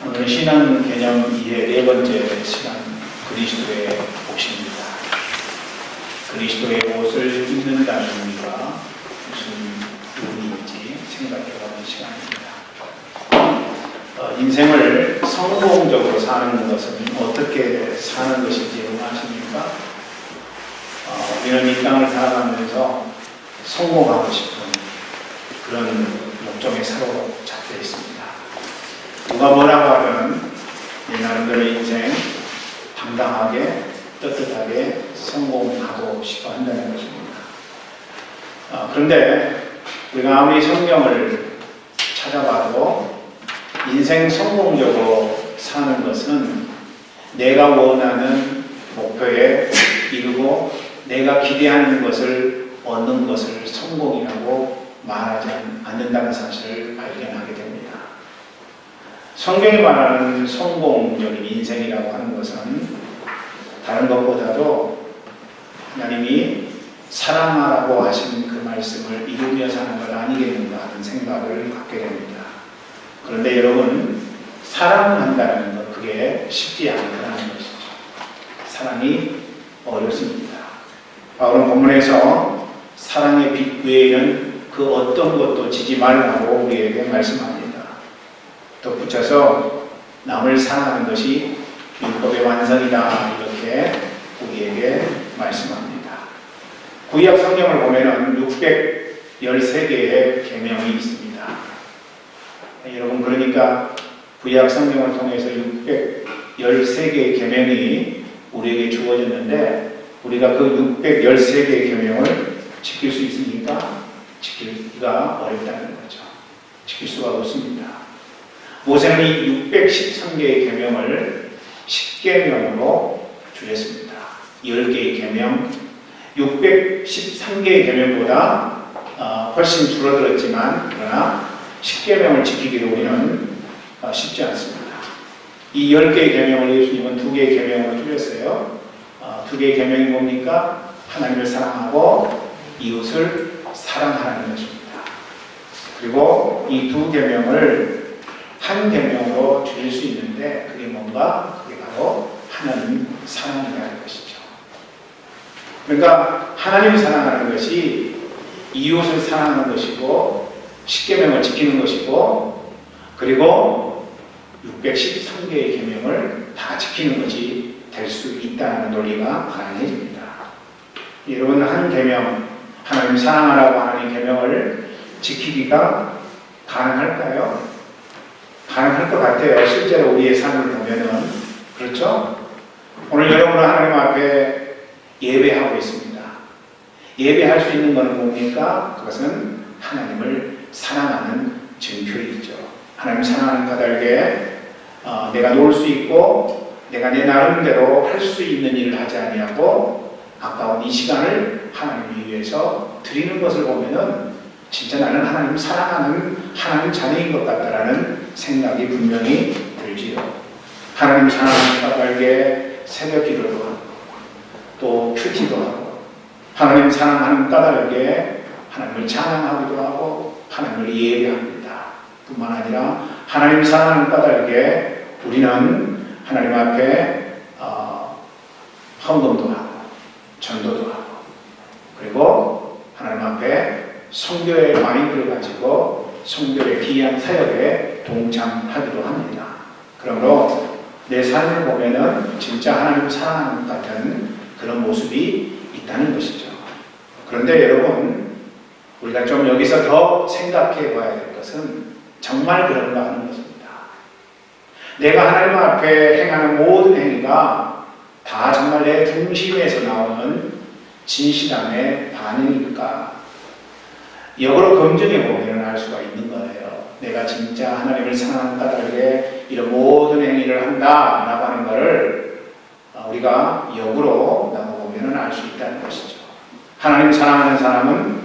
오늘 신앙 개념 이해 네 번째 시간, 그리스도의 옷입니다. 그리스도의 옷을 입는다는 의미가 무슨 의미인지 생각해보는 시간입니다. 인생을 성공적으로 사는 것은 어떻게 사는 것인지 여러분 아십니까? 우리는 이 땅을 살아가면서 성공하고 싶은 그런 목적에 사로잡혀 있습니다. 누가 뭐라고 하든 내 나름대로 인생 당당하게 떳떳하게 성공하고 싶어 한다는 것입니다. 그런데 우리가 아무리 성경을 찾아봐도 인생 성공적으로 사는 것은 내가 원하는 목표에 이르고 내가 기대하는 것을 얻는 것을 성공이라고 말하지 않는다는 사실을 발견하게 됩니다. 성경이 말하는 성공적인 인생이라고 하는 것은 다른 것보다도 하나님이 사랑하라고 하신 그 말씀을 이루며 사는 것 아니겠는가 하는 생각을 갖게 됩니다. 그런데 여러분, 사랑한다는 것, 그게 쉽지 않다는 것이죠. 사랑이 어렵습니다. 바울은 본문에서 사랑의 빛 외에는 그 어떤 것도 지지 말라고 우리에게 말씀합니다. 덧붙여서 남을 사랑하는 것이 율법의 완성이다, 이렇게 우리에게 말씀합니다. 구약 성경을 보면은 613개의 계명이 있습니다. 여러분, 그러니까 구약 성경을 통해서 613개의 계명이 우리에게 주어졌는데 우리가 그 613개의 계명을 지킬 수 있습니까? 지키기가 어렵다는 거죠. 지킬 수가 없습니다. 모세는 이 613개의 계명을 10계명으로 줄였습니다. 10개의 계명, 613개의 계명보다 훨씬 줄어들었지만 그러나 10계명을 지키기로 우리는 쉽지 않습니다. 이 10개의 계명을 예수님은 2개의 계명으로 줄였어요. 2개의 계명이 뭡니까? 하나님을 사랑하고 이웃을 사랑하는 것입니다. 그리고 이 2계명을 한 계명으로 줄일 수 있는데 그게 뭔가? 그게 바로 하나님 사랑이라는 것이죠. 그러니까 하나님 사랑하는 것이 이웃을 사랑하는 것이고 10계명을 지키는 것이고 그리고 613개의 계명을 다 지키는 것이 될 수 있다는 논리가 가능해집니다. 여러분, 한 계명, 하나님 사랑하라고 하는 이 계명을 지키기가 가능할까요? 가능할 것 같아요. 실제로 우리의 삶을 보면은. 그렇죠? 오늘 여러분은 하나님 앞에 예배하고 있습니다. 예배할 수 있는 것은 뭡니까? 그것은 하나님을 사랑하는 증표이죠. 하나님 사랑하는 까닭에 내가 놓을 수 있고 내가 내 나름대로 할 수 있는 일을 하지 아니하고 아까운 이 시간을 하나님을 위해서 드리는 것을 보면은 진짜 나는 하나님 사랑하는 하나님 자녀인 것 같다라는 생각이 분명히 들지요. 하나님 사랑하는 까닭에 새벽 기도도 하고 또 큐티도 하고 하나님 사랑하는 까닭에 하나님을 찬양하기도 하고 하나님을 예배합니다. 뿐만 아니라 하나님 사랑하는 까닭에 우리는 하나님 앞에 헌금도 하고 전도도 하고 그리고 하나님 앞에 성교의 마인드를 가지고 성교의 귀한 사역에 동참하기도 합니다. 그러므로 내 삶을 보면은 진짜 하나님 사랑하는 것 같은 그런 모습이 있다는 것이죠. 그런데 여러분, 우리가 좀 여기서 더 생각해 봐야 될 것은 정말 그런가 하는 것입니다. 내가 하나님 앞에 행하는 모든 행위가 다 정말 내 중심에서 나오는 진실함의 반응일까? 역으로 검증해 보면 알 수가 있는 거예요. 내가 진짜 하나님을 사랑하는 까닭에 이런 모든 행위를 한다라고 하는 것을 우리가 역으로 나눠보면 알 수 있다는 것이죠. 하나님 사랑하는 사람은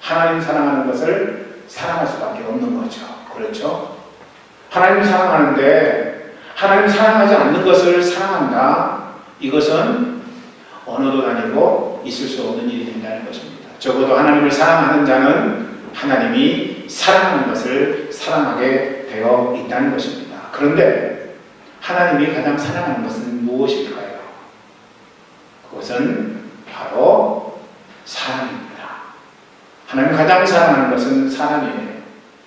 하나님 사랑하는 것을 사랑할 수밖에 없는 거죠. 그렇죠? 하나님 사랑하는데 하나님 사랑하지 않는 것을 사랑한다. 이것은 언어도 다니고 있을 수 없는 일이 된다는 것입니다. 적어도 하나님을 사랑하는 자는 하나님이 사랑하는 것을 사랑하게 되어 있다는 것입니다. 그런데 하나님이 가장 사랑하는 것은 무엇일까요? 그것은 바로 사랑입니다. 하나님 가장 사랑하는 것은 사랑이에요.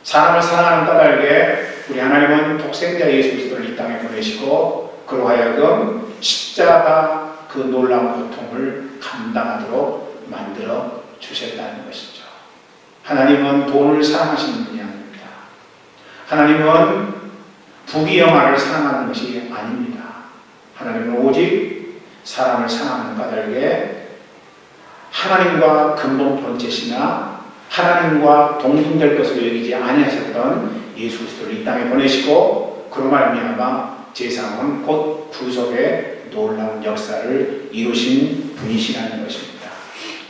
사람을 사랑하는 까닭에 우리 하나님은 독생자 예수 그리스도를 이 땅에 보내시고 그로 하여금 십자가 그 놀라운 고통을 감당하도록 만들어 주셨다는 것이죠. 하나님은 돈을 사랑하시는 분이 아닙니다. 하나님은 부귀영화를 사랑하는 것이 아닙니다. 하나님은 오직 사람을 사랑하는 까닭에 하나님과 근본 본체시나 하나님과 동등될 것으로 여기지 아니하셨던 예수 그리스도를 이 땅에 보내시고 그로 말미암아 제사함은 곧 구속의 놀라운 역사를 이루신 분이시라는 것입니다.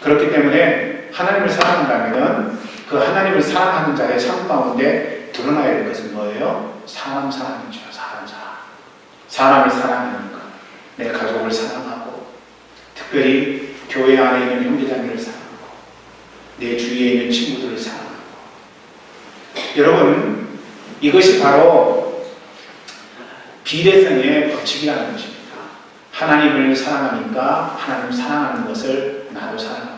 그렇기 때문에 하나님을 사랑한다면 그 하나님을 사랑하는 자의 삶 가운데 드러나야 될 것은 뭐예요? 사람 사랑이죠. 사람을 사랑하는 것. 내 가족을 사랑하고 특별히 교회 안에 있는 형제자매를 사랑하고 내 주위에 있는 친구들을 사랑하고 여러분 이것이 바로 비례성의 법칙이라는 것입니다. 하나님을 사랑하니까 하나님 사랑하는 것을 나도 사랑합니다.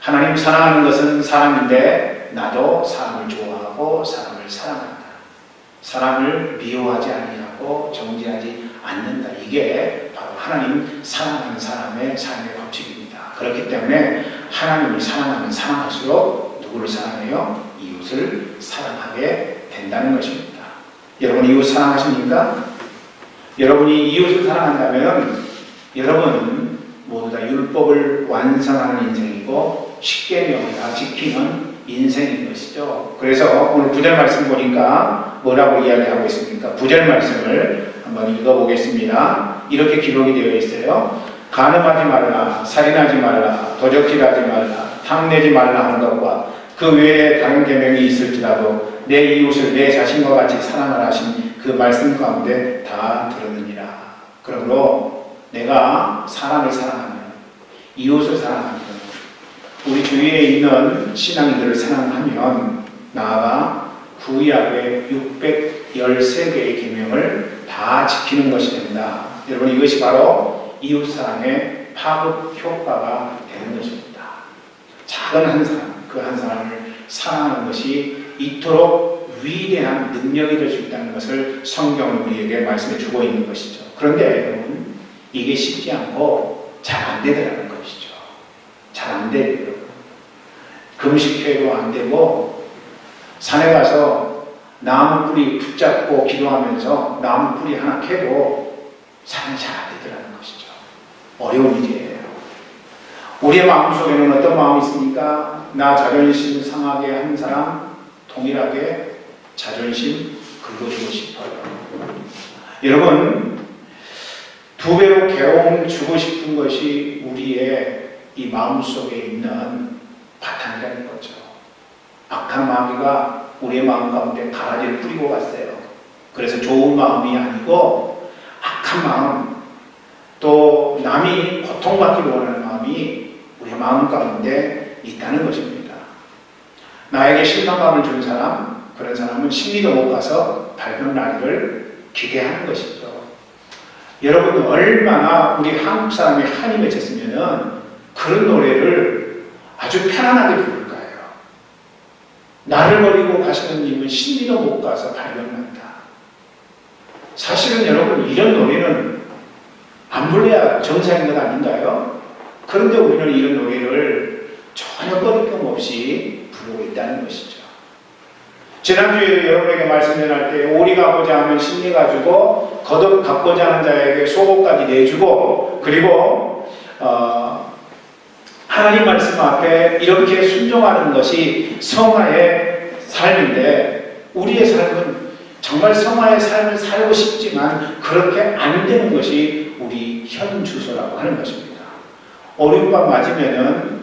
하나님 사랑하는 것은 사람인데 나도 사람을 좋아하고 사람을 사랑한다. 사람을 미워하지 아니하고 정죄하지 않는다. 이게 바로 하나님 사랑하는 사람의 삶의 법칙입니다. 그렇기 때문에 하나님을 사랑하면 사랑할수록 누구를 사랑해요? 이웃을 사랑하게 된다는 것입니다. 여러분 이웃 사랑하십니까? 여러분이 이웃을 사랑한다면 여러분은 모두 다 율법을 완성하는 인생이고 십계명을 다 지키는 인생인 것이죠. 그래서 오늘 9절 말씀 보니까 뭐라고 이야기하고 있습니까? 9절 말씀을 한번 읽어보겠습니다. 이렇게 기록이 되어 있어요. 간음하지 말라, 살인하지 말라, 도적질하지 말라, 탐내지 말라 하는 것과 그 외에 다른 계명이 있을지라도 내 이웃을 내 자신과 같이 사랑을 하신 그 말씀 가운데 다 들었느니라. 그러므로 내가 사람을 사랑하면, 이웃을 사랑하면, 우리 주위에 있는 신앙인들을 사랑하면 나아가 구약의 613개의 계명을 다 지키는 것이 된다. 여러분 이것이 바로 이웃사랑의 파급 효과가 되는 것입니다. 작은 한 사람, 그 한 사람을 사랑하는 것이 이토록 위대한 능력이 될 수 있다는 것을 성경은 우리에게 말씀해 주고 있는 것이죠. 그런데 여러분 이게 쉽지 않고 잘 안 되더라는 것이죠. 잘 안 돼요. 금식회도 안 되고 산에 가서 나무 뿌리 붙잡고 기도하면서 나무 뿌리 하나 캐도 산은 잘 안 되더라는 것이죠. 어려운 일이에요. 우리의 마음속에는 어떤 마음이 있습니까? 나 자존심 상하게 한 사람 동일하게 자존심 긁어주고 싶어요. 여러분 두 배로 괴로움을 주고 싶은 것이 우리의 이 마음속에 있는 바탕이라는 거죠. 악한 마귀가 우리의 마음 가운데 가라지를 뿌리고 갔어요. 그래서 좋은 마음이 아니고 악한 마음, 또 남이 고통받기를 원하는 마음이 우리의 마음 가운데 있다는 것입니다. 나에게 실망감을 준 사람, 그런 사람은 심리도 못 가서 발견 날을 기대하는 것이죠. 여러분 얼마나 우리 한국 사람이 한이 맺혔으면 그런 노래를 아주 편안하게 부를까요? 나를 버리고 가시는 님은 심리도 못 가서 발견난다. 사실은 여러분 이런 노래는 안 불러야 정상인 것 아닌가요? 그런데 우리는 이런 노래를 전혀 꺼리낌 없이 부르고 있다는 것이죠. 지난주에도 여러분에게 말씀 전할 때 오리 가고자 하면 심리가 주고 거듭 갖고자 하는 자에게 소고까지 내주고 그리고 하나님 말씀 앞에 이렇게 순종하는 것이 성화의 삶인데 우리의 삶은 정말 성화의 삶을 살고 싶지만 그렇게 안 되는 것이 우리 현 주소라고 하는 것입니다. 오른밤 맞으면은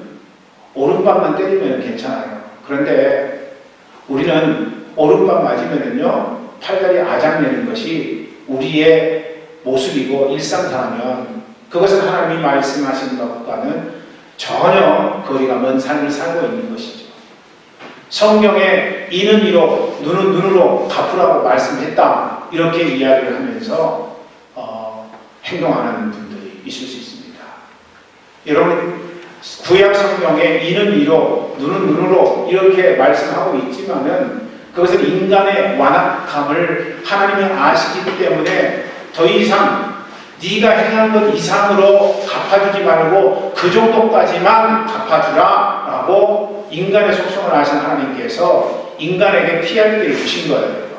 오른밤만 때리면 괜찮아요. 그런데 우리는 오른밤 맞으면은요 팔다리 아작내는 것이 우리의 모습이고 일상사라면 그것은 하나님이 말씀하신 것과는 전혀 거리가 먼 삶을 살고 있는 것이죠. 성경에 이는 이로 눈은 눈으로 갚으라고 말씀했다. 이렇게 이야기를 하면서 행동하는 분들이 있을 수 있습니다. 여러분, 구약 성경에 이는 이로 눈은 눈으로 이렇게 말씀하고 있지만은 그것은 인간의 완악함을 하나님이 아시기 때문에 더 이상 네가 행한 것 이상으로 갚아주지 말고 그 정도까지만 갚아주라 라고 인간의 속성을 아신 하나님께서 인간에게 피할 길을 주신 거예요.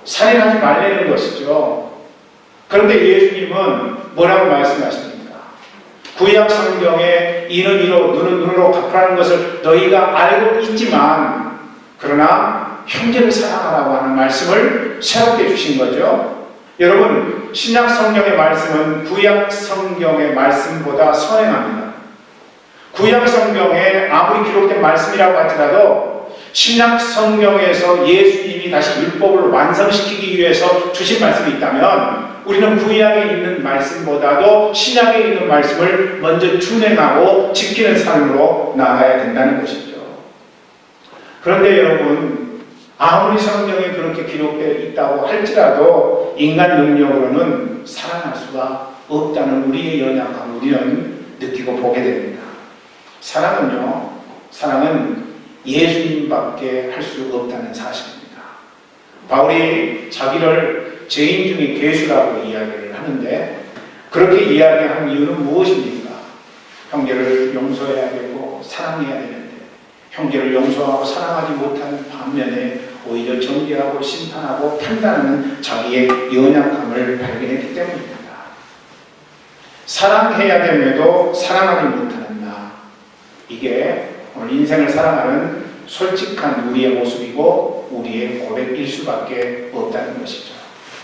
살인하지 말라는 것이죠. 그런데 예수님은 뭐라고 말씀하십니까? 구약 성경에 이는 이로 눈은 눈으로 갚으라는 것을 너희가 알고 있지만 그러나 형제를 사랑하라고 하는 말씀을 새롭게 주신 거죠. 여러분, 신약 성경의 말씀은 구약 성경의 말씀보다 선행합니다. 구약 성경에 아무리 기록된 말씀이라고 할지라도 신약 성경에서 예수님이 다시 율법을 완성시키기 위해서 주신 말씀이 있다면 우리는 구약에 있는 말씀보다도 신약에 있는 말씀을 먼저 준행하고 지키는 삶으로 나아가야 된다는 것이죠. 그런데 여러분, 아무리 성경에 그렇게 기록되어 있다고 할지라도 인간 능력으로는 사랑할 수가 없다는 우리의 연약함을 우리는 느끼고 보게 됩니다. 사랑은 예수님밖에 할 수 없다는 사실입니다. 바울이 자기를 죄인 중에 괴수라고 이야기를 하는데 그렇게 이야기하는 이유는 무엇입니까? 형제를 용서해야 되고 사랑해야 되는데 형제를 용서하고 사랑하지 못하는 반면에 오히려 정죄하고 심판하고 판단하는 자기의 연약함을 발견했기 때문입니다. 사랑해야 됨에도 사랑하지 못하는 나, 이게 오늘 인생을 살아가는 솔직한 우리의 모습이고 우리의 고백일 수밖에 없다는 것이죠.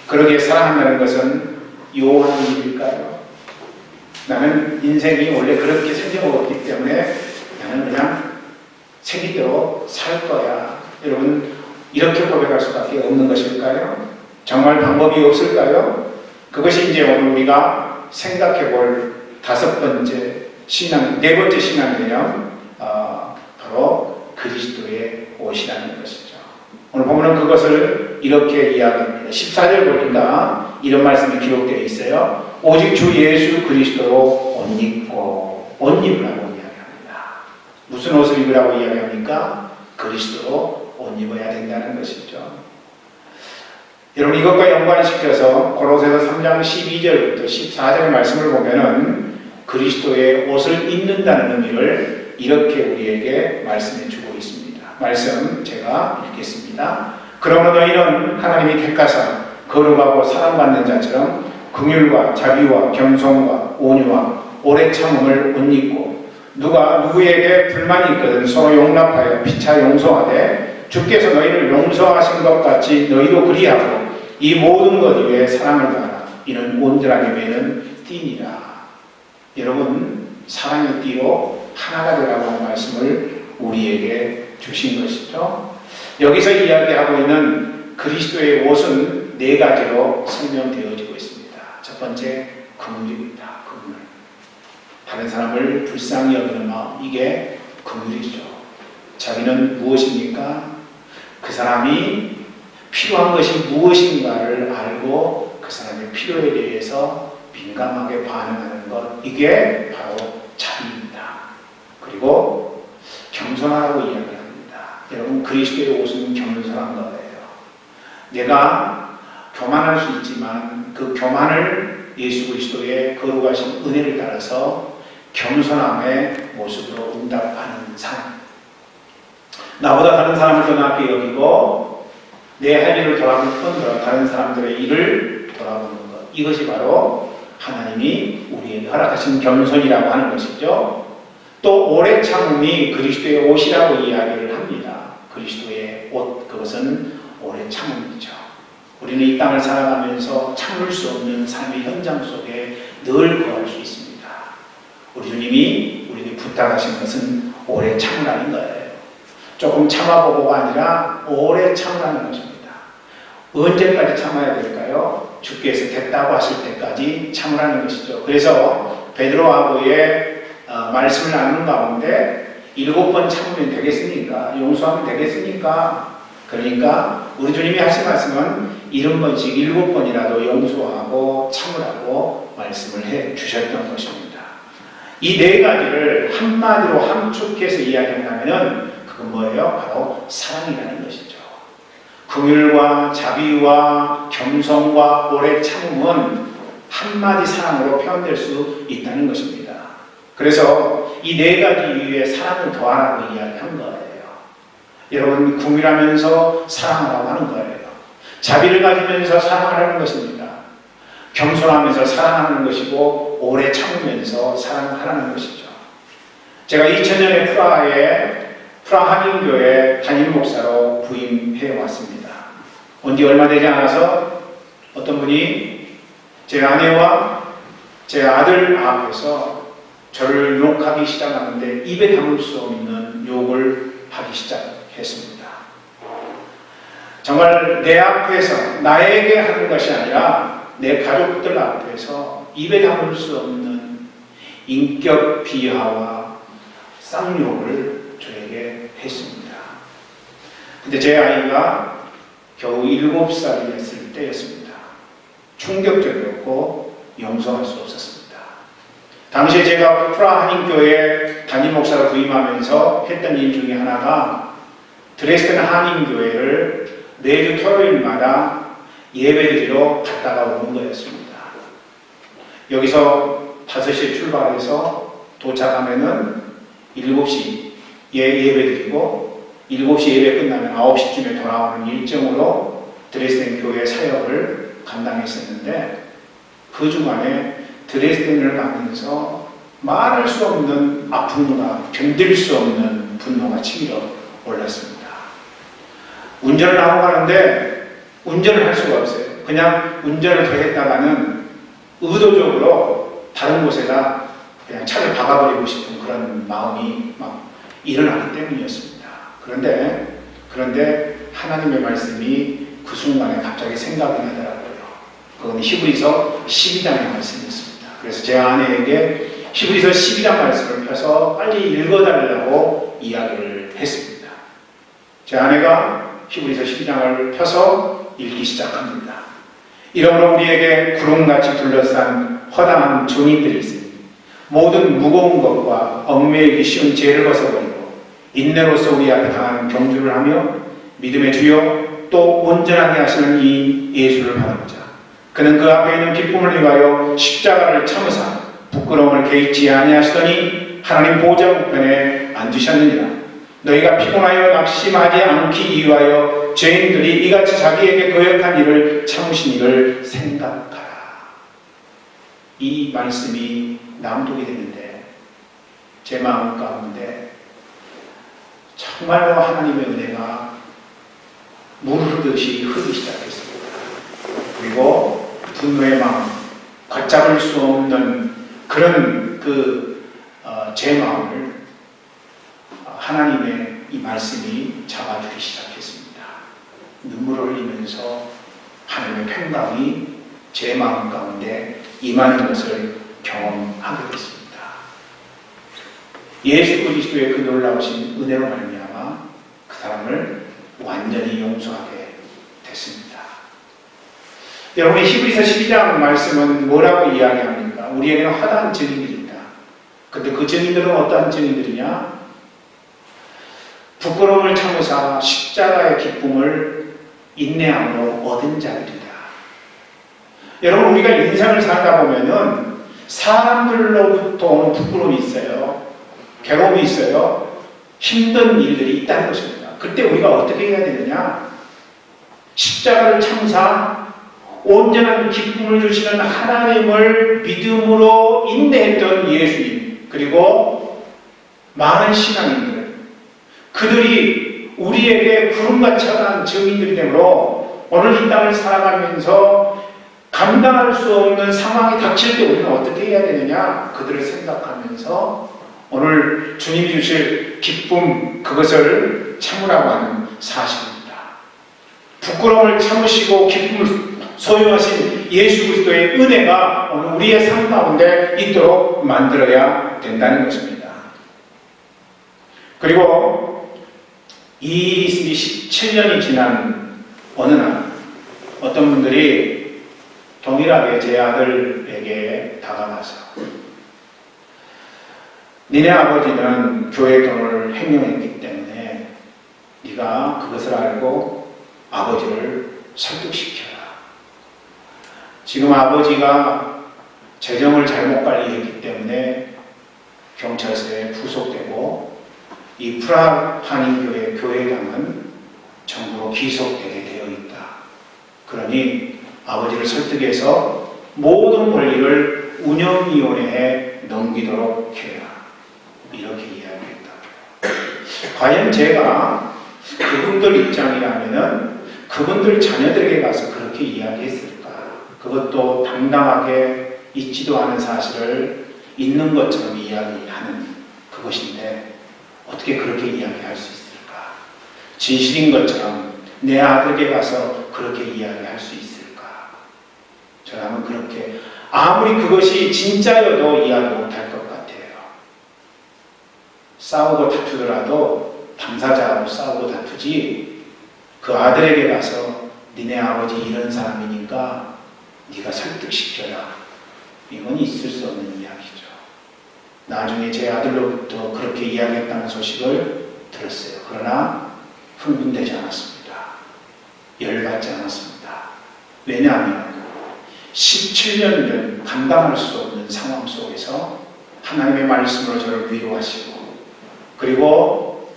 그러기에 사랑한다는 것은 요하는 일일까요? 나는 인생이 원래 그렇게 생겨먹었기 때문에 나는 그냥 생기대로 살 거야. 여러분, 이렇게 고백할 수밖에 없는 것일까요? 정말 방법이 없을까요? 그것이 이제 오늘 우리가 생각해 볼 다섯 번째 신앙, 네 번째 신앙 개념, 바로 그리스도의 옷이라는 것이죠. 오늘 보면 그것을 이렇게 이야기합니다. 14절 보니까 이런 말씀이 기록되어 있어요. 오직 주 예수 그리스도로 옷 입고 옷 입으라고 이야기합니다. 무슨 옷을 입으라고 이야기합니까? 그리스도로 옷 입어야 된다는 것이죠. 여러분, 이것과 연관시켜서 고로새서 3장 12절부터 14절의 말씀을 보면은 그리스도의 옷을 입는다는 의미를 이렇게 우리에게 말씀해 주고 있습니다. 말씀 제가 읽겠습니다. 그러므로 너희는 하나님이 택하사 거룩하고 사랑받는 자처럼 긍휼과 자비와 겸손과 온유와 오래 참음을 옷 입고 누가 누구에게 불만이 있거든 서로 용납하여 피차 용서하되 주께서 너희를 용서하신 것 같이 너희도 그리하고 이 모든 것 위에 사랑을 다하라. 이는 온전하게 매는 띠니라. 여러분, 사랑의 띠로 하나가 되라고 하는 말씀을 우리에게 주신 것이죠. 여기서 이야기하고 있는 그리스도의 옷은 네 가지로 설명되어지고 있습니다. 첫 번째, 긍휼입니다. 긍휼. 다른 사람을 불쌍히 여기는 마음, 이게 긍휼이죠. 자기는 무엇입니까? 그 사람이 필요한 것이 무엇인가를 알고 그 사람의 필요에 대해서 민감하게 반응하는 것, 이게 바로 자비입니다. 그리고 겸손하라고 이야기합니다. 여러분, 그리스도의 옷은 겸손한 거예요. 내가 교만할 수 있지만 그 교만을 예수 그리스도의 거룩하신 은혜를 따라서 겸손함의 모습으로 응답하는 삶. 나보다 다른 사람을 더 낮게 여기고 내 할 일을 돌아볼 뿐더러 다른 사람들의 일을 돌아보는 것. 이것이 바로 하나님이 우리에게 허락하신 겸손이라고 하는 것이죠. 또 오래 참음이 그리스도의 옷이라고 이야기를 합니다. 그리스도의 옷, 그것은 오래 참음이죠. 우리는 이 땅을 살아가면서 참을 수 없는 삶의 현장 속에 늘 거할 수 있습니다. 우리 주님이 우리에게 부탁하신 것은 오래 참으라는 거예요. 조금 참아보고가 아니라 오래 참으라는 것입니다. 언제까지 참아야 될까요? 주께서 됐다고 하실 때까지 참으라는 것이죠. 그래서 베드로하고의 말씀을 나누는 가운데 7번 참으면 되겠습니까? 용서하면 되겠습니까? 그러니까 우리 주님이 하신 말씀은 70번씩 7번이라도 용서하고 참으라고 말씀을 해 주셨던 것입니다. 이 네 가지를 한마디로 함축해서 이야기한다면 그건 뭐예요? 바로 사랑이라는 것이죠. 긍휼과 자비와 겸손과 오래 참음은 한마디 사랑으로 표현될 수 있다는 것입니다. 그래서 이 네 가지 이유에 사랑을 더하라고 이야기한 거예요. 여러분, 긍휼하면서 사랑하라고 하는 거예요. 자비를 가지면서 사랑하라는 것입니다. 겸손하면서 사랑하는 것이고 오래 참으면서 사랑하라는 것이죠. 제가 2000년에 프라 한인교회 담임 목사로 부임해 왔습니다. 온 지 얼마 되지 않아서 어떤 분이 제 아내와 제 아들 앞에서 저를 욕하기 시작하는데 입에 담을 수 없는 욕을 하기 시작했습니다. 정말 내 앞에서 나에게 하는 것이 아니라 내 가족들 앞에서 입에 담을 수 없는 인격 비하와 쌍욕을 저에게 했습니다. 근데 제 아이가 겨우 7살이 됐을 때였습니다. 충격적이었고 용서할 수 없었습니다. 당시에 제가 프라 한인교회 담임 목사로 부임하면서 했던 일 중에 하나가 드레스덴 한인교회를 매주 토요일마다 예배드리러 갔다가 오는 거였습니다. 여기서 5시에 출발해서 도착하면은 7시에 예배드리고 7시 예배 끝나면 9시쯤에 돌아오는 일정으로 드레스덴 교회 사역을 감당했었는데 그 주간에 드레스덴을 가면서 말할 수 없는 아픔과 견딜 수 없는 분노가 치밀어 올랐습니다. 운전을 하고 가는데 운전을 할 수가 없어요. 그냥 운전을 더 했다가는 의도적으로 다른 곳에다 그냥 차를 박아버리고 싶은 그런 마음이 막 일어나기 때문이었습니다. 그런데 하나님의 말씀이 그 순간에 갑자기 생각이 나더라고요. 그건 히브리서 12장의 말씀이었습니다. 그래서 제 아내에게 히브리서 12장 말씀을 펴서 빨리 읽어달라고 이야기를 했습니다. 제 아내가 히브리서 12장을 펴서 읽기 시작합니다. 이러므로 우리에게 구름같이 둘러싼 허당한 증인들이 있으니 모든 무거운 것과 얽매이기 쉬운 죄를 벗어버리고 인내로서 우리 앞에 당하는 경주를 하며 믿음의 주요 또 온전하게 하시는 이 예수를 바라보자. 그는 그 앞에 있는 기쁨을 위하여 십자가를 참으사 부끄러움을 개의치 아니하시더니 하나님 보좌 우편에 앉으셨느니라. 너희가 피곤하여 낙심하지 않기 위하여 죄인들이 이같이 자기에게 거역한 일을 참으신 일을 생각하라. 이 말씀이 낭독이 되는데 제 마음 가운데 정말로 하나님의 은혜가 물 흐르듯이 흐르기 시작했습니다. 그리고 분노의 마음, 걷잡을 수 없는 그런 제 마음을 하나님의 이 말씀이 잡아주기 시작했습니다. 눈물을 흘리면서 하나님의 평강이 제 마음 가운데 임하는 것을 경험하게 됐습니다. 예수 그리스도의 그 놀라우신 은혜로 말미암아 그 사람을 완전히 용서하게 됐습니다. 여러분, 히브리서 12장 말씀은 뭐라고 이야기합니까? 우리에게는 허다한 증인들입니다. 근데 그 증인들은 어떠한 증인들이냐? 부끄러움을 참으사 십자가의 기쁨을 인내함으로 얻은 자들이다. 여러분, 우리가 인생을 살다 보면은 사람들로부터 오는 부끄러움이 있어요. 괴로움이 있어요. 힘든 일들이 있다는 것입니다. 그때 우리가 어떻게 해야 되느냐? 십자가를 참사 온전한 기쁨을 주시는 하나님을 믿음으로 인내했던 예수님, 그리고 많은 신앙인들, 그들이 우리에게 구름같이 하는 증인들이 되므로 오늘 이 땅을 살아가면서 감당할 수 없는 상황이 닥칠 때 우리는 어떻게 해야 되느냐? 그들을 생각하면서 오늘 주님이 주실 기쁨, 그것을 참으라고 하는 사실입니다. 부끄러움을 참으시고 기쁨을 소유하신 예수 그리스도의 은혜가 오늘 우리의 삶 가운데 있도록 만들어야 된다는 것입니다. 그리고 이 일이 있은 지 17년이 지난 어느 날 어떤 분들이 동일하게 제 아들에게 다가가서 니네 아버지는 교회 돈을 횡령했기 때문에 네가 그것을 알고 아버지를 설득시켜라. 지금 아버지가 재정을 잘못 관리했기 때문에 경찰서에 구속되고 이 프라하 한인교회 교회당은 정부로 기속되게 되어 있다. 그러니 아버지를 설득해서 모든 권리를 운영위원회에 넘기도록 해라. 이렇게 이야기했다. 과연 제가 그분들 입장이라면은 그분들 자녀들에게 가서 그렇게 이야기했을까? 그것도 당당하게 있지도 않은 사실을 있는 것처럼 이야기하는 그것인데 어떻게 그렇게 이야기할 수 있을까? 진실인 것처럼 내 아들에게 가서 그렇게 이야기할 수 있을까? 저라면 그렇게 아무리 그것이 진짜여도 이야기 못할 것 같아요. 싸우고 다투더라도 당사자하고 싸우고 다투지 그 아들에게 가서 니네 아버지 이런 사람이니까 네가 설득시켜라. 이건 있을 수 없는 이야기죠. 나중에 제 아들로부터 그렇게 이야기했다는 소식을 들었어요. 그러나 흥분되지 않았습니다. 열받지 않았습니다. 왜냐하면 17년 전 감당할 수 없는 상황 속에서 하나님의 말씀으로 저를 위로하시고 그리고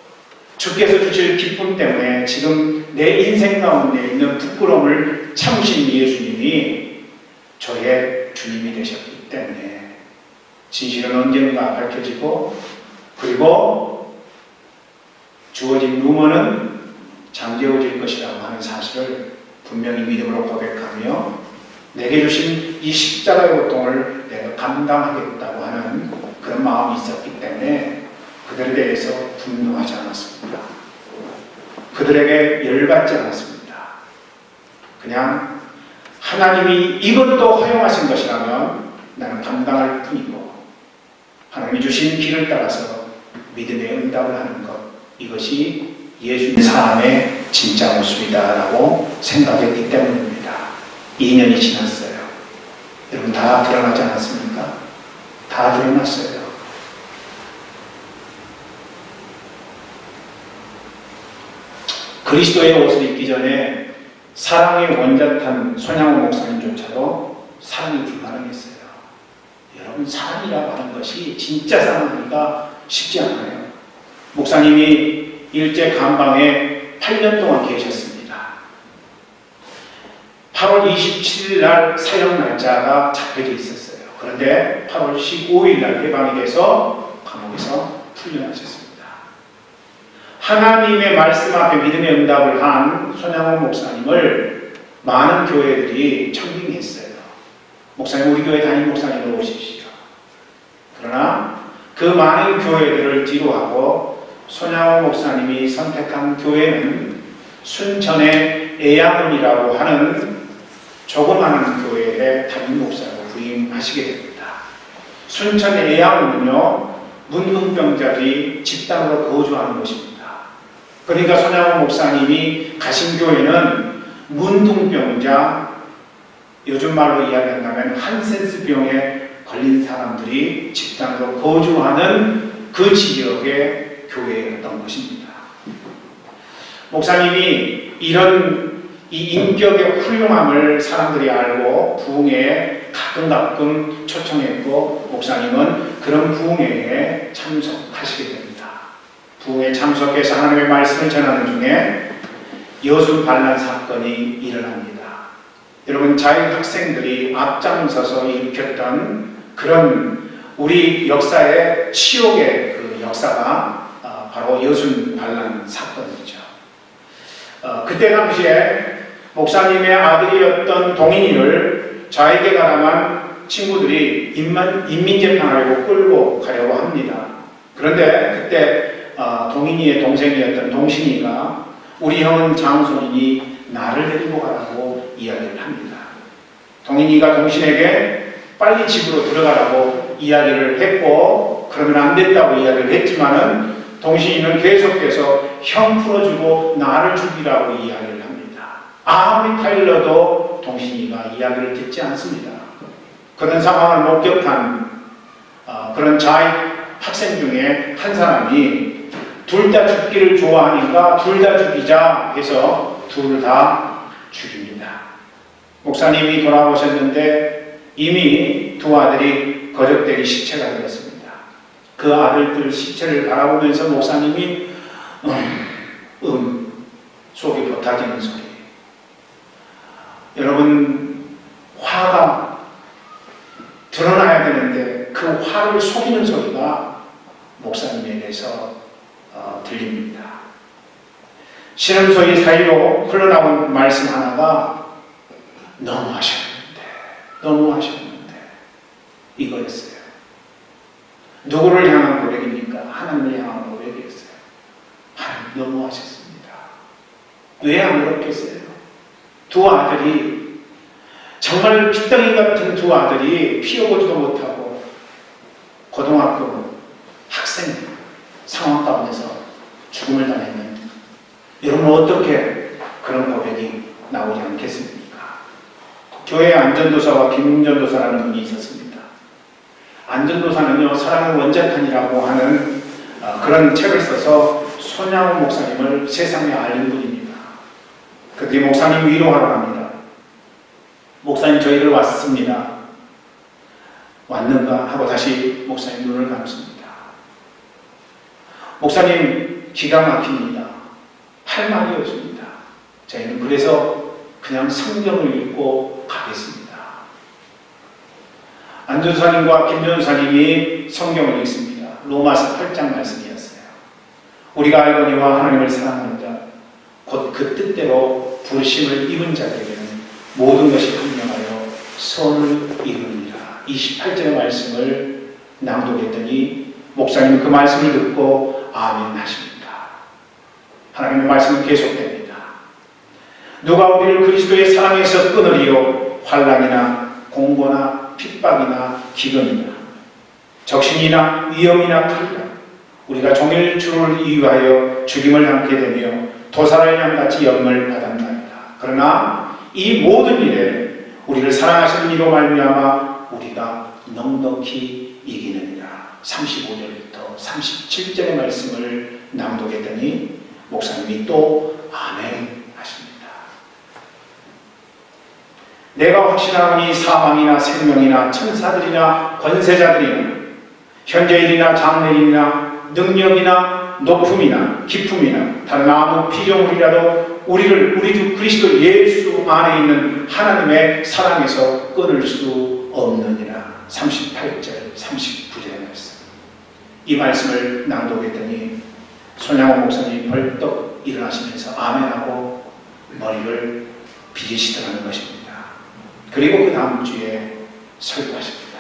주께서 주실 기쁨 때문에 지금 내 인생 가운데 있는 부끄러움을 참으신 예수님이 저의 주님이 되셨기 때문에 진실은 언젠가 밝혀지고 그리고 주어진 루머는 잠재워질 것이라고 하는 사실을 분명히 믿음으로 고백하며 내게 주신 이 십자가의 고통을 내가 감당하겠다고 하는 그런 마음이 있었기 때문에 그들에 대해서 분노하지 않았습니다. 그들에게 열받지 않았습니다. 그냥 하나님이 이것도 허용하신 것이라면 나는 감당할 뿐이고 하나님이 주신 길을 따라서 믿음의 응답을 하는 것 이것이 예수님 사람의 진짜 모습이다라고 생각했기 때문입니다. 2년이 지났어요. 여러분 다 드러나지 않았습니까? 다 드러났어요. 그리스도의 옷을 입기 전에 사랑의 원자탄 손양호 목사님조차도 사랑이 불가능했어요. 여러분 사랑이라고 하는 것이 진짜 사랑하기가 쉽지 않아요. 목사님이 일제 감방에 8년 동안 계셨습니다. 8월 27일 날 사형 날짜가 잡혀져 있었어요. 그런데 8월 15일 날 해방이 돼서 감옥에서 풀려나셨습니다. 하나님의 말씀 앞에 믿음의 응답을 한 손양호 목사님을 많은 교회들이 청빙했어요. 목사님 우리 교회 담임 목사님으로 오십시오. 그러나 그 많은 교회들을 뒤로하고 손양호 목사님이 선택한 교회는 순천의 애양원이라고 하는 조그마한 교회의 담임 목사로 부임하시게 됩니다. 순천의 애양원은요 문둥병자들이 집단으로 거주하는 곳입니다. 그러니까 손양호 목사님이 가신 교회는 문둥병자, 요즘 말로 이야기한다면 한센스병에 걸린 사람들이 집단으로 거주하는 그 지역의 교회였던 것입니다. 목사님이 이런 이 인격의 훌륭함을 사람들이 알고 부흥회에 가끔 초청했고 목사님은 그런 부흥회에 참석하시게 됩니다. 부흥회에 참석해서 하나님의 말씀을 전하는 중에 여수 반란 사건이 일어납니다. 여러분 자유 학생들이 앞장서서 일으켰던 그런 우리 역사의 치욕의 그 역사가 바로 여순 반란 사건이죠. 그때 당시에 목사님의 아들이었던 동인이를 좌익에 가담한 친구들이 인민재판하려고 끌고 가려고 합니다. 그런데 그때 동인이의 동생이었던 동신이가 우리 형은 장손이니 나를 데리고 가라고 이야기를 합니다. 동인이가 동신에게 빨리 집으로 들어가라고 이야기를 했고 그러면 안 된다고 이야기를 했지만은 동신이는 계속해서 형 풀어주고 나를 죽이라고 이야기를 합니다. 아무리 타일러도 동신이가 이야기를 듣지 않습니다. 그런 상황을 목격한 그런 자익 학생 중에 한 사람이 둘 다 죽기를 좋아하니까 둘 다 죽이자 해서 둘을 다 죽입니다. 목사님이 돌아오셨는데 이미 두 아들이 거적되기 시체가 되었습니다. 그 아들들 시체를 바라보면서 목사님이 속이 버타지는 소리. 여러분, 화가 드러나야 되는데 그 화를 속이는 소리가 목사님에게서 들립니다. 신음소리 사이로 흘러나온 말씀 하나가 너무하셨는데 이거였어요. 누구를 향한 고백입니까? 하나님을 향한 고백이었어요. 하나님 너무하셨습니다. 왜 안 그렇겠어요? 두 아들이 정말 pit덩이 같은 두 아들이 피워보지도 못하고 고등학교 학생 상황 가운데서 죽음을 당했는데 여러분 어떻게 그런 고백이 나오지 않겠습니까? 교회 안전도사와 김전도사라는 분이 있었습니다. 안전도사는요, 사랑의 원작판이라고 하는 그런 책을 써서 손양호 목사님을 세상에 알린 분입니다. 그때 목사님 위로하러 갑니다. 목사님 저희들 왔습니다. 왔는가 하고 다시 목사님 눈을 감습니다. 목사님 기가 막힙니다. 할 말이 없습니다. 저희는 그래서 그냥 성경을 읽고 가겠습니다. 안전사님과 김전사님이 성경을 읽습니다. 로마서 8장 말씀이었어요. 우리가 알거니와 하나님을 사랑하는 자 곧 그 뜻대로 부르심을 입은 자들에게는 모든 것이 분명하여 선을 이루느니라. 28절의 말씀을 낭독했더니 목사님은 그 말씀을 듣고 아멘 하십니다. 하나님의 말씀은 계속됩니다. 누가 우리를 그리스도의 사랑에서 끊으리요? 환난이나 공고나 핍박이나 기근이나 적신이나 위험이나 칼날 우리가 종일 주를 이유하여 죽임을 당하게 되며 도살할 양같이 영을 받았나이다. 그러나 이 모든 일에 우리를 사랑하시는 이로 말미암아 우리가 넉넉히 이기느니라. 35절부터 37절의 말씀을 낭독했더니 목사님이 또 아멘 하십니다. 내가 확신하노니 사망이나 생명이나 천사들이나 권세자들이나 현재일이나 장래일이나 능력이나 높음이나 깊음이나 다른 아무 피조물이라도 우리를 우리 주 그리스도 예수 안에 있는 하나님의 사랑에서 끊을 수 없느니라. 38절 39절의 말씀. 이 말씀을 낭독했더니 손양호 목사님이 벌떡 일어나시면서 아멘하고 머리를 빗으시더라는 것입니다. 그리고 그 다음 주에 설교하십니다.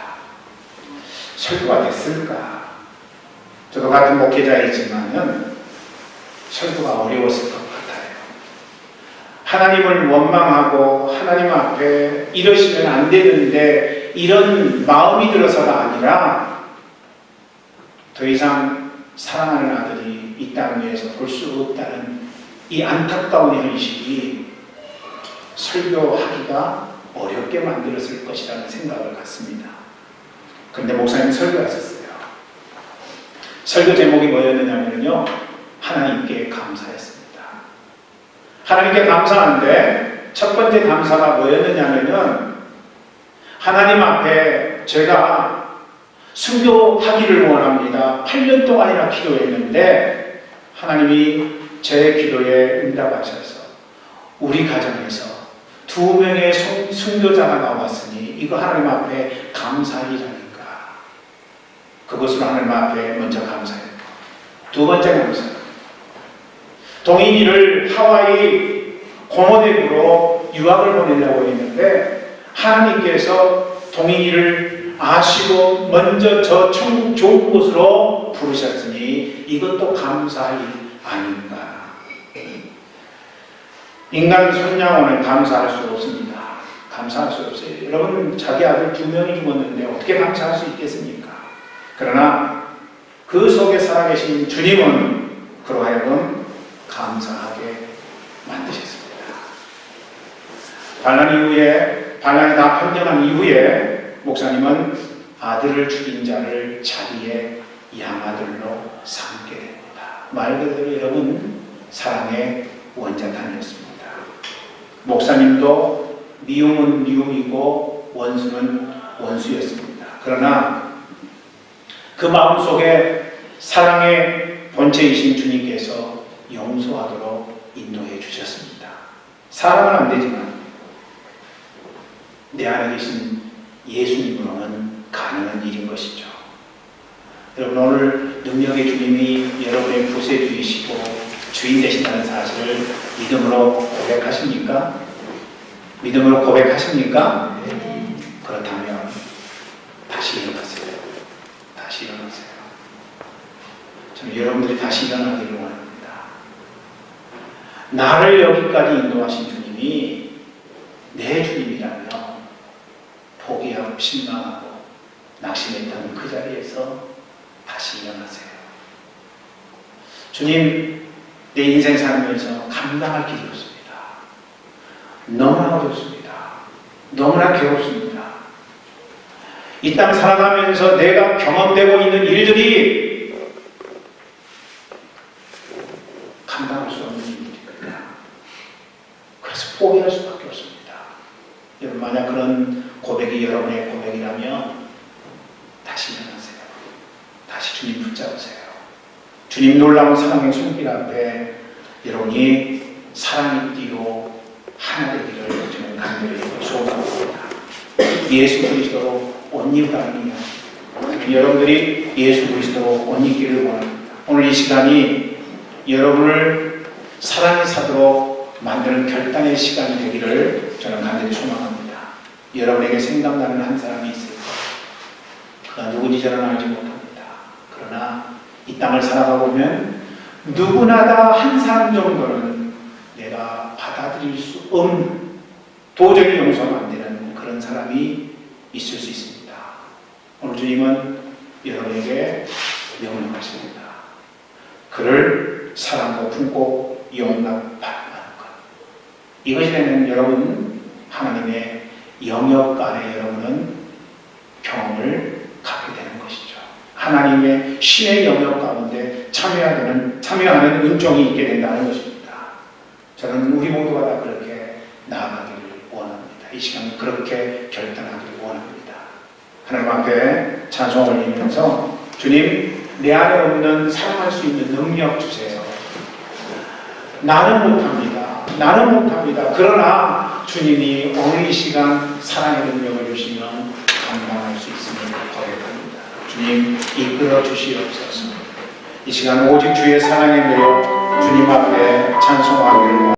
설교가 됐을까? 저도 같은 목회자이지만은 설교가 어려웠을 것 같아요. 하나님을 원망하고 하나님 앞에 이러시면 안 되는데 이런 마음이 들어서가 아니라 더 이상 사랑하는 아들이 이 땅 위에서 볼 수 없다는 이 안타까운 현실이 설교하기가 어렵게 만들었을 것이라는 생각을 갖습니다. 그런데 목사님 설교하셨어요. 설교 제목이 뭐였느냐면요, 하나님께 감사했습니다. 하나님께 감사하는데 첫 번째 감사가 뭐였느냐면은 하나님 앞에 제가 순교하기를 원합니다. 8년 동안이나 기도했는데 하나님이 제 기도에 응답하셔서 우리 가정에서 2명의 순교자가 나왔으니 이거 하나님 앞에 감사하리라니까. 그것으로 하나님 앞에 먼저 감사했고, 두 번째 감사, 동인이를 하와이 고모댁으로 유학을 보내려고 했는데 하나님께서 동인이를 아시고 먼저 저 천국 좋은 곳으로 부르셨으니 이것도 감사할 일 아닌가. 인간 손양원은 감사할 수 없습니다. 감사할 수 없어요. 여러분, 자기 아들 2명이 죽었는데 어떻게 감사할 수 있겠습니까? 그러나 그 속에 살아계신 주님은 그로 하여금 감사하게 만드셨습니다. 반란이 다 평정한 이후에 목사님은 아들을 죽인 자를 자기의 양아들로 삼게 됩니다. 말 그대로 여러분 사랑의 원자탄이었습니다. 목사님도 미움은 미움이고 원수는 원수였습니다. 그러나 그 마음속에 사랑의 본체이신 주님께서 용서하도록 인도해 주셨습니다. 사랑은 안 되지만 내 안에 계신 예수님으로는 가능한 일인 것이죠. 여러분 오늘 능력의 주님이 여러분의 구세주이시고 주인 되신다는 사실을 믿음으로 고백하십니까? 믿음으로 고백하십니까? 네. 그렇다면 다시 일어나세요. 다시 일어나세요. 저는 여러분들이 다시 일어나기를 원합니다. 나를 여기까지 인도하신 주님이 내 주님이라면 포기하고 실망하고 낙심했던 그 자리에서 다시 일어나세요. 주님, 내 인생 살면서 감당할 길이 없습니다. 너무나 어렵습니다. 너무나 괴롭습니다. 이 땅 살아가면서 내가 경험되고 있는 일들이 감당할 수 없는 일입니다. 그래서 포기할 수밖에 없습니다. 여러분 만약 그런 고백이 여러분의 고백이라면 다시 일어나세요. 다시 주님 붙잡으세요. 주님 놀라운 사랑의 손길 앞에 여러분이 사랑의 띠로 하나 되기를 저는 간절히 소원합니다. 예수 그리스도로 옷 입다니요. 여러분들이 예수 그리스도로 옷 입기를 원합니다. 오늘 이 시간이 여러분을 사랑의 사도로 만드는 결단의 시간이 되기를 저는 간절히 소망합니다. 여러분에게 생각나는 한 사람이 있을 거예요. 그가 누군지 저는 알지 못합니다. 그러나 이 땅을 살아가 보면 누구나 다 한 사람 정도는 내가 받아들일 수 없는 도저히 용서가 안 되는 그런 사람이 있을 수 있습니다. 오늘 주님은 여러분에게 명령하십니다. 그를 사랑과 품고 용납하는 것. 이것이 되면 여러분 하나님의 영역 안에 여러분은 경험을 갖게 되는 것이죠. 하나님의 신의 영역 가운데 참여하는 은총이 있게 된다는 것입니다. 저는 우리 모두가 다 그렇게 나아가기를 원합니다. 이 시간 그렇게 결단하기를 원합니다. 하나님 앞에 찬송 올리면서 주님 내 안에 없는 사랑할 수 있는 능력 주세요. 나는 못합니다. 그러나 주님이 오늘 이 시간 사랑의 능력을 주시면 감당할 수 있음을 고백합니다. 주님 이끌어 주시옵소서. 이 시간 오직 주의 사랑의 매력 주님 앞에 찬송하기를